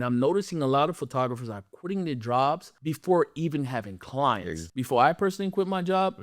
And I'm noticing a lot of photographers are quitting their jobs before even having clients. Before I personally quit my job,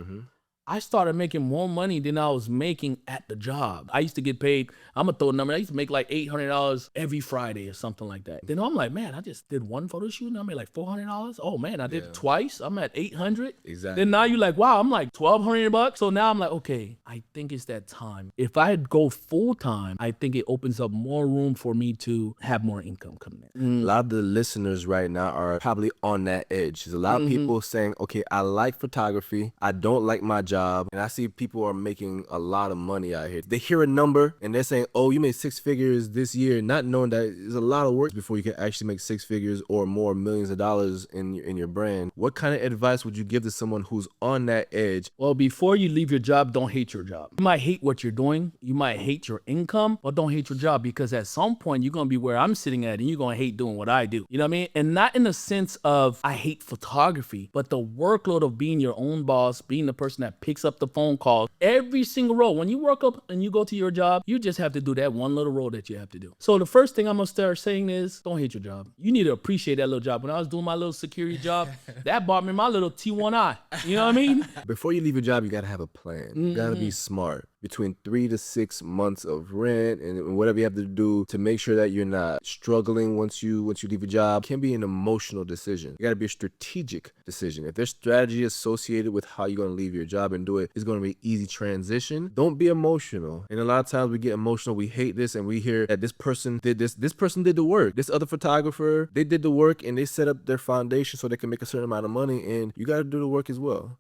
I started making more money than I was making at the job. I used to get paid, I'm gonna throw a number, I used to make like $800 every Friday or something like that. Then I'm like, man, I just did one photo shoot and I made like $400. Oh man, I did it twice, I'm at 800. Exactly. Then now you're like, wow, I'm like $1,200. So now I'm like, okay, I think it's that time. If I go full time, I think it opens up more room for me to have more income coming in. A lot of the listeners right now are probably on that edge. There's a lot of people saying, okay, I like photography, I don't like my job. And I see people are making a lot of money out here. They hear a number and they're saying, oh, you made 6 figures this year, not knowing that there's a lot of work before you can actually make 6 figures or more, millions of dollars in your brand. What kind of advice would you give to someone who's on that edge? Well, before you leave your job, don't hate your job. You might hate what you're doing, you might hate your income, but don't hate your job, because at some point you're gonna be where I'm sitting at and you're gonna hate doing what I do. You know what I mean? And not in the sense of I hate photography, but the workload of being your own boss, being the person that picks up the phone calls every single role. When you work up and you go to your job, you just have to do that one little role that you have to do. So the first thing I'm gonna start saying is, don't hate your job. You need to appreciate that little job. When I was doing my little security job, that bought me my little T1I. You know what I mean? Before you leave your job, you gotta have a plan. You gotta be smart. Between 3 to 6 months of rent and whatever you have to do to make sure that you're not struggling once you leave a job can be an emotional decision. You gotta be a strategic decision. If there's strategy associated with how you're gonna leave your job and do it, it's gonna be an easy transition. Don't be emotional. And a lot of times we get emotional, we hate this, and we hear that this person did this person did the work. This other photographer, they did the work and they set up their foundation so they can make a certain amount of money, and you gotta do the work as well.